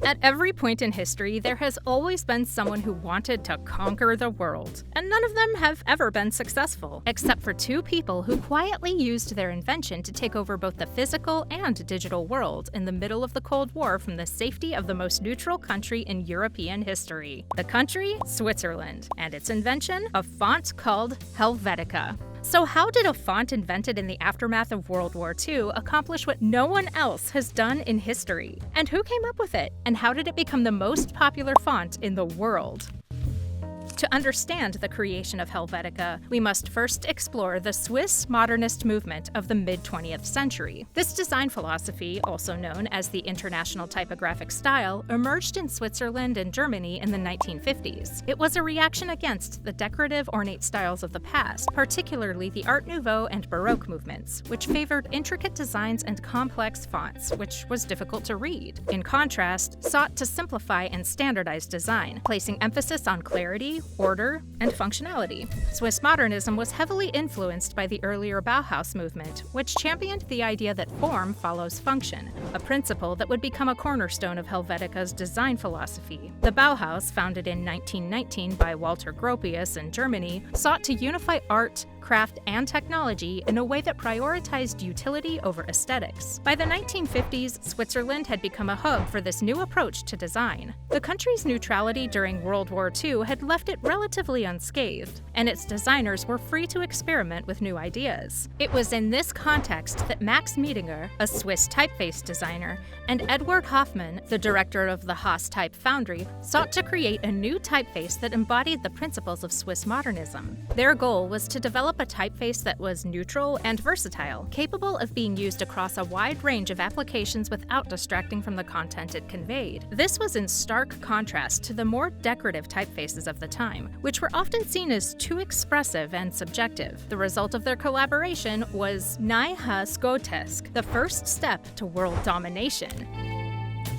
At every point in history, there has always been someone who wanted to conquer the world, and none of them have ever been successful, except for two people who quietly used their invention to take over both the physical and digital world in the middle of the Cold War from the safety of the most neutral country in European history. The country, Switzerland, and its invention, a font called Helvetica. So how did a font invented in the aftermath of World War II accomplish what no one else has done in history? And who came up with it? And how did it become the most popular font in the world? To understand the creation of Helvetica, we must first explore the Swiss modernist movement of the mid-20th century. This design philosophy, also known as the International Typographic Style, emerged in Switzerland and Germany in the 1950s. It was a reaction against the decorative, ornate styles of the past, particularly the Art Nouveau and Baroque movements, which favored intricate designs and complex fonts, which was difficult to read. In contrast, sought to simplify and standardize design, placing emphasis on clarity, order, and functionality. Swiss modernism was heavily influenced by the earlier Bauhaus movement, which championed the idea that form follows function, a principle that would become a cornerstone of Helvetica's design philosophy. The Bauhaus, founded in 1919 by Walter Gropius in Germany, sought to unify art, craft, and technology in a way that prioritized utility over aesthetics. By the 1950s, Switzerland had become a hub for this new approach to design. The country's neutrality during World War II had left it relatively unscathed, and its designers were free to experiment with new ideas. It was in this context that Max Miedinger, a Swiss typeface designer, and Eduard Hofmann, the director of the Haas Type Foundry, sought to create a new typeface that embodied the principles of Swiss modernism. Their goal was to develop a typeface that was neutral and versatile, capable of being used across a wide range of applications without distracting from the content it conveyed. This was in stark contrast to the more decorative typefaces of the time, which were often seen as too expressive and subjective. The result of their collaboration was Nie-Haas Grotesk, the first step to world domination.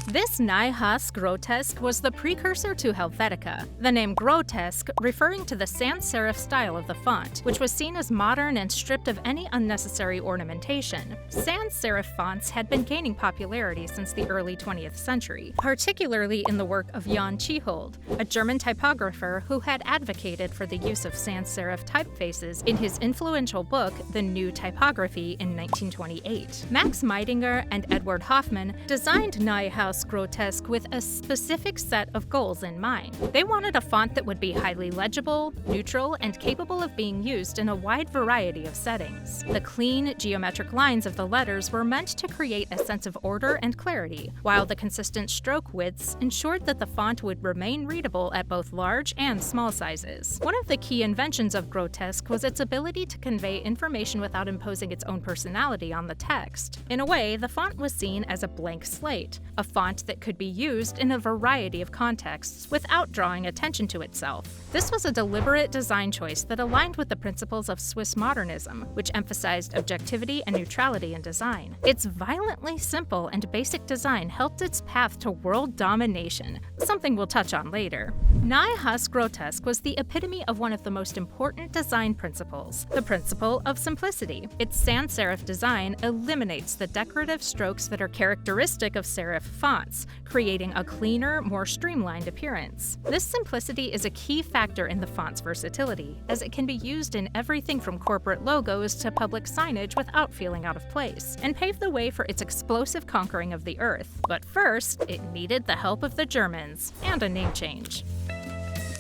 This Nie-Haas Grotesk was the precursor to Helvetica, the name Grotesk referring to the sans serif style of the font, which was seen as modern and stripped of any unnecessary ornamentation. Sans serif fonts had been gaining popularity since the early 20th century, particularly in the work of Jan Tschichold, a German typographer who had advocated for the use of sans serif typefaces in his influential book, The New Typography, in 1928. Max Miedinger and Eduard Hofmann designed Nie-Haas Grotesk with a specific set of goals in mind. They wanted a font that would be highly legible, neutral, and capable of being used in a wide variety of settings. The clean, geometric lines of the letters were meant to create a sense of order and clarity, while the consistent stroke widths ensured that the font would remain readable at both large and small sizes. One of the key inventions of Grotesk was its ability to convey information without imposing its own personality on the text. In a way, the font was seen as a blank slate, a font that could be used in a variety of contexts without drawing attention to itself. This was a deliberate design choice that aligned with the principles of Swiss modernism, which emphasized objectivity and neutrality in design. Its violently simple and basic design helped its path to world domination, something we'll touch on later. Nie-Haas Grotesk was the epitome of one of the most important design principles, the principle of simplicity. Its sans serif design eliminates the decorative strokes that are characteristic of serif fonts, creating a cleaner, more streamlined appearance. This simplicity is a key factor in the font's versatility, as it can be used in everything from corporate logos to public signage without feeling out of place, and paved the way for its explosive conquering of the earth. But first, it needed the help of the Germans, and a name change.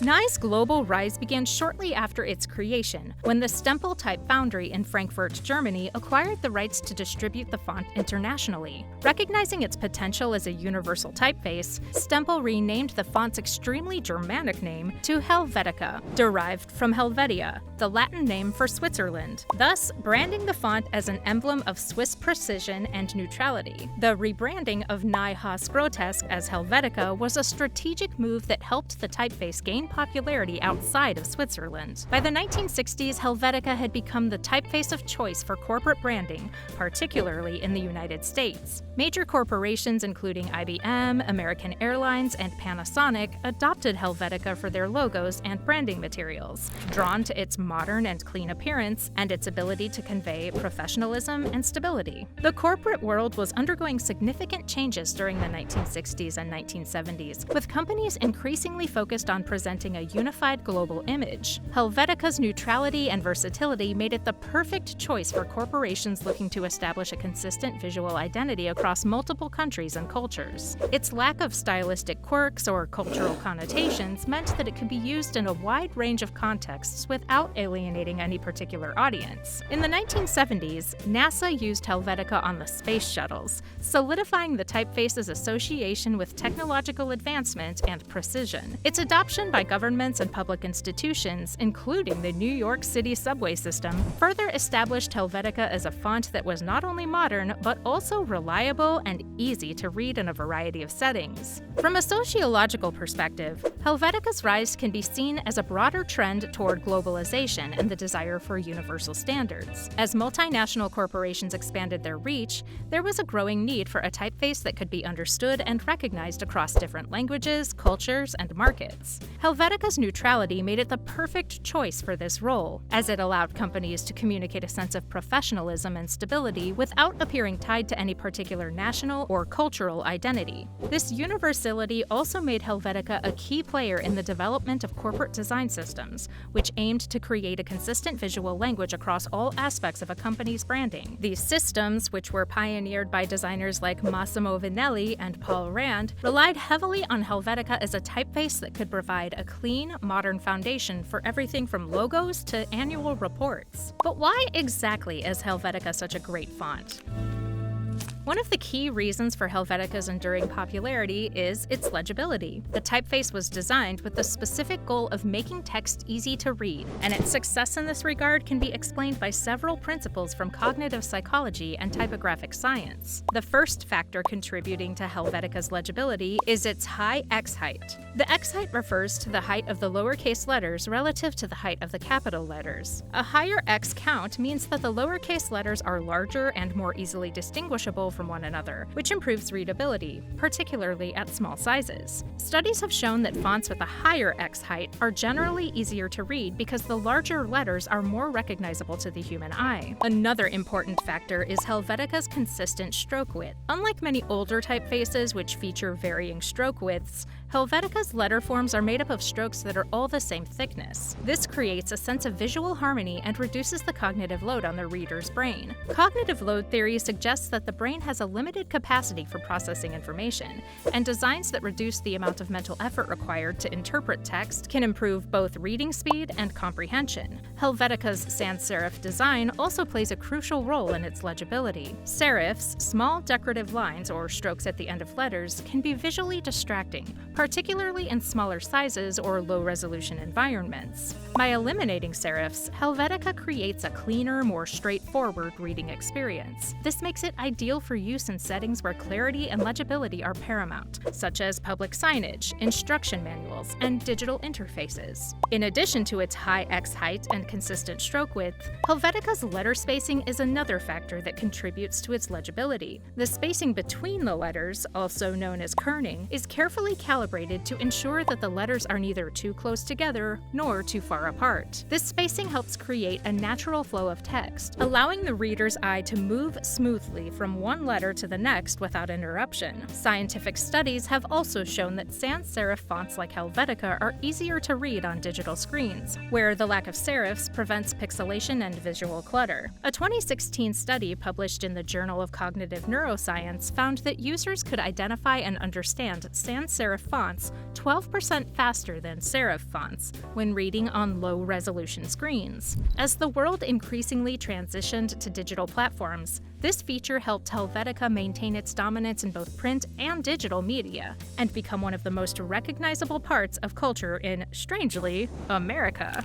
Nie's global rise began shortly after its creation, when the Stempel Type Foundry in Frankfurt, Germany acquired the rights to distribute the font internationally. Recognizing its potential as a universal typeface, Stempel renamed the font's extremely Germanic name to Helvetica, derived from Helvetia, the Latin name for Switzerland, thus branding the font as an emblem of Swiss precision and neutrality. The rebranding of Nie-Haas Grotesk as Helvetica was a strategic move that helped the typeface gain popularity outside of Switzerland. By the 1960s, Helvetica had become the typeface of choice for corporate branding, particularly in the United States. Major corporations including IBM, American Airlines, and Panasonic adopted Helvetica for their logos and branding materials. Drawn to its modern and clean appearance and its ability to convey professionalism and stability. The corporate world was undergoing significant changes during the 1960s and 1970s, with companies increasingly focused on presenting a unified global image. Helvetica's neutrality and versatility made it the perfect choice for corporations looking to establish a consistent visual identity across multiple countries and cultures. Its lack of stylistic quirks or cultural connotations meant that it could be used in a wide range of contexts without alienating any particular audience. In the 1970s, NASA used Helvetica on the space shuttles, solidifying the typeface's association with technological advancement and precision. Its adoption by governments and public institutions, including the New York City subway system, further established Helvetica as a font that was not only modern, but also reliable and easy to read in a variety of settings. From a sociological perspective, Helvetica's rise can be seen as a broader trend toward globalization and the desire for universal standards. As multinational corporations expanded their reach, there was a growing need for a typeface that could be understood and recognized across different languages, cultures, and markets. Helvetica's neutrality made it the perfect choice for this role, as it allowed companies to communicate a sense of professionalism and stability without appearing tied to any particular national or cultural identity. This universality also made Helvetica a key player in the development of corporate design systems, which aimed to create a consistent visual language across all aspects of a company's branding. These systems, which were pioneered by designers like Massimo Vignelli and Paul Rand, relied heavily on Helvetica as a typeface that could provide a clean, modern foundation for everything from logos to annual reports. But why exactly is Helvetica such a great font? One of the key reasons for Helvetica's enduring popularity is its legibility. The typeface was designed with the specific goal of making text easy to read, and its success in this regard can be explained by several principles from cognitive psychology and typographic science. The first factor contributing to Helvetica's legibility is its high X height. The X height refers to the height of the lowercase letters relative to the height of the capital letters. A higher X count means that the lowercase letters are larger and more easily distinguishable from one another, which improves readability, particularly at small sizes. Studies have shown that fonts with a higher X height are generally easier to read because the larger letters are more recognizable to the human eye. Another important factor is Helvetica's consistent stroke width. Unlike many older typefaces which feature varying stroke widths, Helvetica's letter forms are made up of strokes that are all the same thickness. This creates a sense of visual harmony and reduces the cognitive load on the reader's brain. Cognitive load theory suggests that the brain has a limited capacity for processing information, and designs that reduce the amount of mental effort required to interpret text can improve both reading speed and comprehension. Helvetica's sans serif design also plays a crucial role in its legibility. Serifs, small decorative lines or strokes at the end of letters, can be visually distracting, particularly in smaller sizes or low-resolution environments. By eliminating serifs, Helvetica creates a cleaner, more straightforward reading experience. This makes it ideal for use in settings where clarity and legibility are paramount, such as public signage, instruction manuals, and digital interfaces. In addition to its high X height and consistent stroke width, Helvetica's letter spacing is another factor that contributes to its legibility. The spacing between the letters, also known as kerning, is carefully calibrated to ensure that the letters are neither too close together nor too far apart. This spacing helps create a natural flow of text, allowing the reader's eye to move smoothly from one letter to the next without interruption. Scientific studies have also shown that sans serif fonts like Helvetica are easier to read on digital screens, where the lack of serifs prevents pixelation and visual clutter. A 2016 study published in the Journal of Cognitive Neuroscience found that users could identify and understand sans serif fonts 12% faster than serif fonts when reading on low-resolution screens. As the world increasingly transitioned to digital platforms, this feature helped Helvetica maintain its dominance in both print and digital media, and become one of the most recognizable parts of culture in, strangely, America.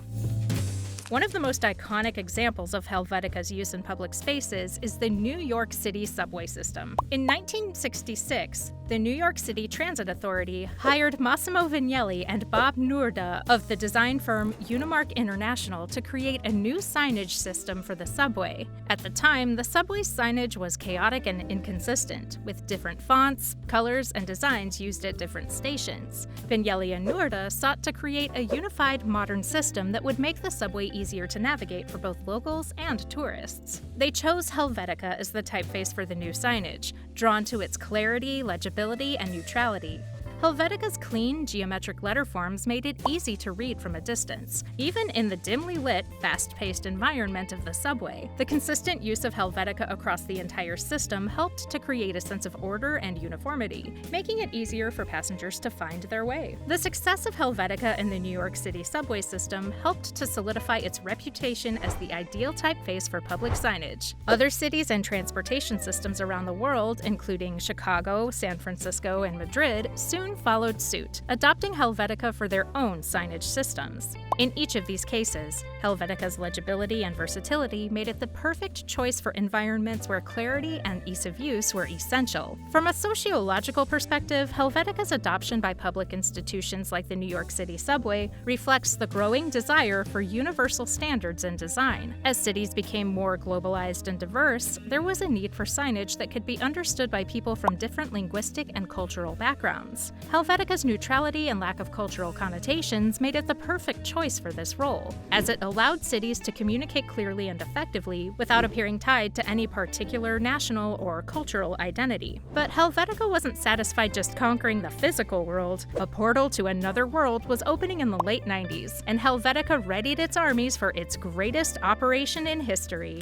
One of the most iconic examples of Helvetica's use in public spaces is the New York City subway system. In 1966, the New York City Transit Authority hired Massimo Vignelli and Bob Noorda of the design firm Unimark International to create a new signage system for the subway. At the time, the subway's signage was chaotic and inconsistent, with different fonts, colors, and designs used at different stations. Vignelli and Noorda sought to create a unified modern system that would make the subway easier to navigate for both locals and tourists. They chose Helvetica as the typeface for the new signage, drawn to its clarity, legibility, and neutrality. Helvetica's clean, geometric letter forms made it easy to read from a distance, even in the dimly lit, fast-paced environment of the subway. The consistent use of Helvetica across the entire system helped to create a sense of order and uniformity, making it easier for passengers to find their way. The success of Helvetica in the New York City subway system helped to solidify its reputation as the ideal typeface for public signage. Other cities and transportation systems around the world, including Chicago, San Francisco, and Madrid, soon followed suit, adopting Helvetica for their own signage systems. In each of these cases, Helvetica's legibility and versatility made it the perfect choice for environments where clarity and ease of use were essential. From a sociological perspective, Helvetica's adoption by public institutions like the New York City subway reflects the growing desire for universal standards in design. As cities became more globalized and diverse, there was a need for signage that could be understood by people from different linguistic and cultural backgrounds. Helvetica's neutrality and lack of cultural connotations made it the perfect choice for this role, as it allowed cities to communicate clearly and effectively without appearing tied to any particular national or cultural identity. But Helvetica wasn't satisfied just conquering the physical world. A portal to another world was opening in the late 90s, and Helvetica readied its armies for its greatest operation in history.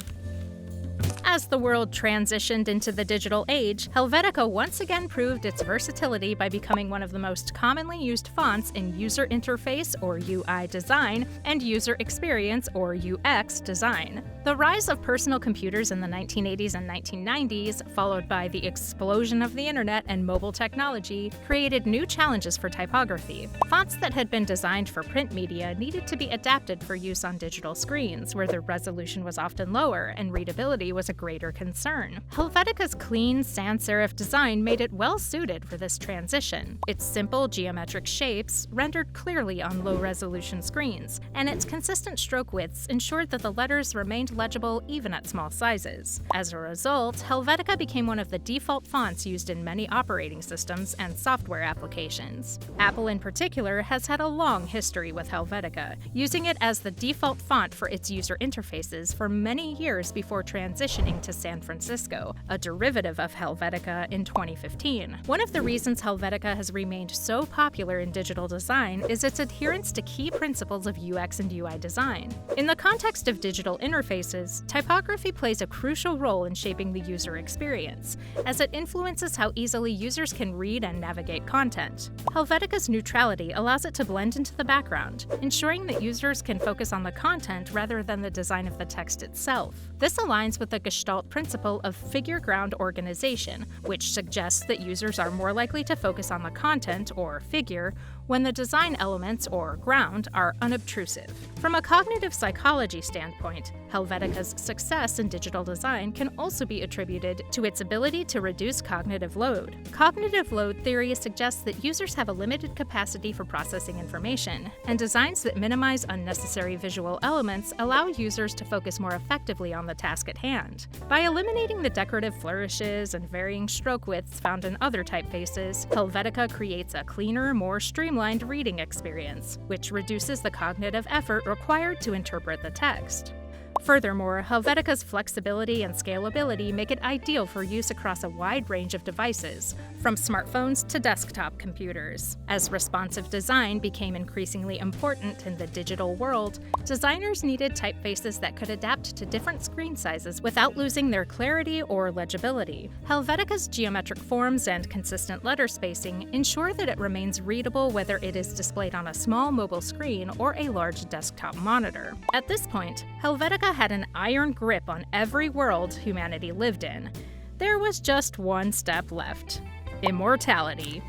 As the world transitioned into the digital age, Helvetica once again proved its versatility by becoming one of the most commonly used fonts in user interface or UI design and user experience or UX design. The rise of personal computers in the 1980s and 1990s, followed by the explosion of the internet and mobile technology, created new challenges for typography. Fonts that had been designed for print media needed to be adapted for use on digital screens, where the resolution was often lower and readability was a greater concern. Helvetica's clean sans-serif design made it well-suited for this transition. Its simple geometric shapes rendered clearly on low-resolution screens, and its consistent stroke widths ensured that the letters remained legible even at small sizes. As a result, Helvetica became one of the default fonts used in many operating systems and software applications. Apple in particular has had a long history with Helvetica, using it as the default font for its user interfaces for many years before transitioning to San Francisco, a derivative of Helvetica in 2015. One of the reasons Helvetica has remained so popular in digital design is its adherence to key principles of UX and UI design. In the context of digital interfaces, typography plays a crucial role in shaping the user experience, as it influences how easily users can read and navigate content. Helvetica's neutrality allows it to blend into the background, ensuring that users can focus on the content rather than the design of the text itself. This aligns with the Gestalt principle of figure-ground organization, which suggests that users are more likely to focus on the content, or figure, when the design elements, or ground, are unobtrusive. From a cognitive psychology standpoint, Helvetica's success in digital design can also be attributed to its ability to reduce cognitive load. Cognitive load theory suggests that users have a limited capacity for processing information, and designs that minimize unnecessary visual elements allow users to focus more effectively on the task at hand. By eliminating the decorative flourishes and varying stroke widths found in other typefaces, Helvetica creates a cleaner, more streamlined reading experience, which reduces the cognitive effort required to interpret the text. Furthermore, Helvetica's flexibility and scalability make it ideal for use across a wide range of devices, from smartphones to desktop computers. As responsive design became increasingly important in the digital world, designers needed typefaces that could adapt to different screen sizes without losing their clarity or legibility. Helvetica's geometric forms and consistent letter spacing ensure that it remains readable whether it is displayed on a small mobile screen or a large desktop monitor. At this point, Helvetica had an iron grip on every world humanity lived in. There was just one step left: immortality.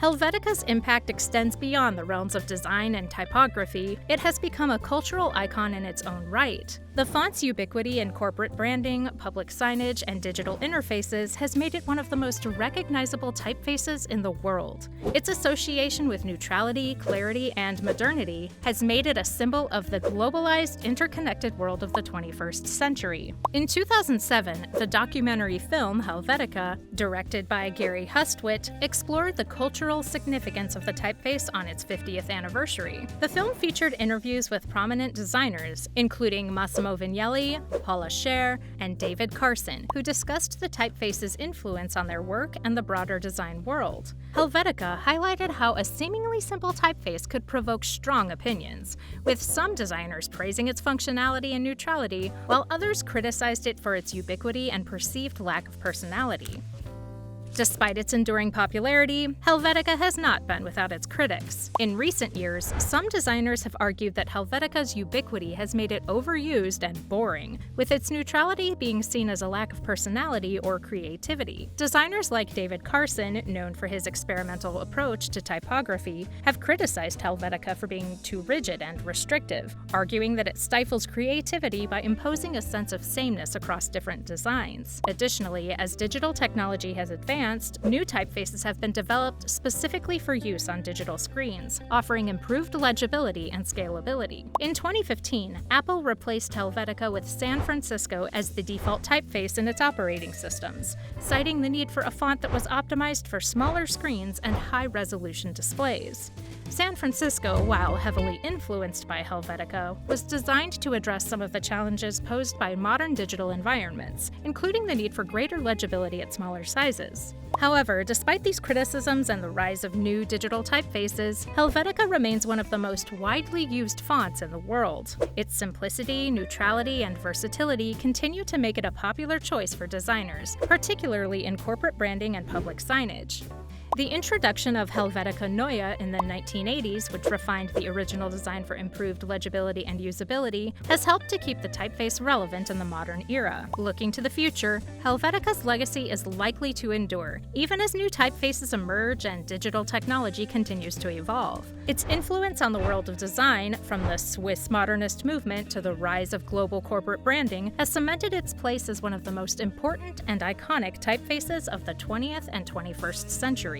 Helvetica's impact extends beyond the realms of design and typography. It has become a cultural icon in its own right. The font's ubiquity in corporate branding, public signage, and digital interfaces has made it one of the most recognizable typefaces in the world. Its association with neutrality, clarity, and modernity has made it a symbol of the globalized, interconnected world of the 21st century. In 2007, the documentary film Helvetica, directed by Gary Hustwit, explored the cultural significance of the typeface on its 50th anniversary. The film featured interviews with prominent designers, including Massimo Vignelli, Paula Scher, and David Carson, who discussed the typeface's influence on their work and the broader design world. Helvetica highlighted how a seemingly simple typeface could provoke strong opinions, with some designers praising its functionality and neutrality, while others criticized it for its ubiquity and perceived lack of personality. Despite its enduring popularity, Helvetica has not been without its critics. In recent years, some designers have argued that Helvetica's ubiquity has made it overused and boring, with its neutrality being seen as a lack of personality or creativity. Designers like David Carson, known for his experimental approach to typography, have criticized Helvetica for being too rigid and restrictive, arguing that it stifles creativity by imposing a sense of sameness across different designs. Additionally, as digital technology has advanced, new typefaces have been developed specifically for use on digital screens, offering improved legibility and scalability. In 2015, Apple replaced Helvetica with San Francisco as the default typeface in its operating systems, citing the need for a font that was optimized for smaller screens and high-resolution displays. San Francisco, while heavily influenced by Helvetica, was designed to address some of the challenges posed by modern digital environments, including the need for greater legibility at smaller sizes. However, despite these criticisms and the rise of new digital typefaces, Helvetica remains one of the most widely used fonts in the world. Its simplicity, neutrality, and versatility continue to make it a popular choice for designers, particularly in corporate branding and public signage. The introduction of Helvetica Neue in the 1980s, which refined the original design for improved legibility and usability, has helped to keep the typeface relevant in the modern era. Looking to the future, Helvetica's legacy is likely to endure, even as new typefaces emerge and digital technology continues to evolve. Its influence on the world of design, from the Swiss modernist movement to the rise of global corporate branding, has cemented its place as one of the most important and iconic typefaces of the 20th and 21st centuries.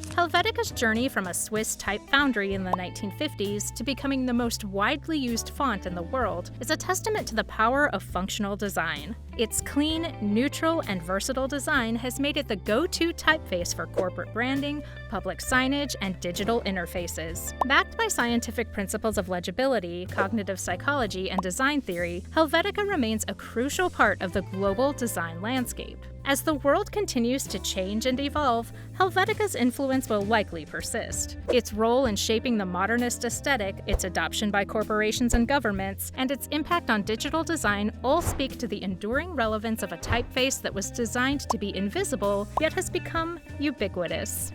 Helvetica's journey from a Swiss type foundry in the 1950s to becoming the most widely used font in the world is a testament to the power of functional design. Its clean, neutral, and versatile design has made it the go-to typeface for corporate branding, public signage, and digital interfaces. Backed by scientific principles of legibility, cognitive psychology, and design theory, Helvetica remains a crucial part of the global design landscape. As the world continues to change and evolve, Helvetica's influence will likely persist. Its role in shaping the modernist aesthetic, its adoption by corporations and governments, and its impact on digital design all speak to the enduring relevance of a typeface that was designed to be invisible, yet has become ubiquitous.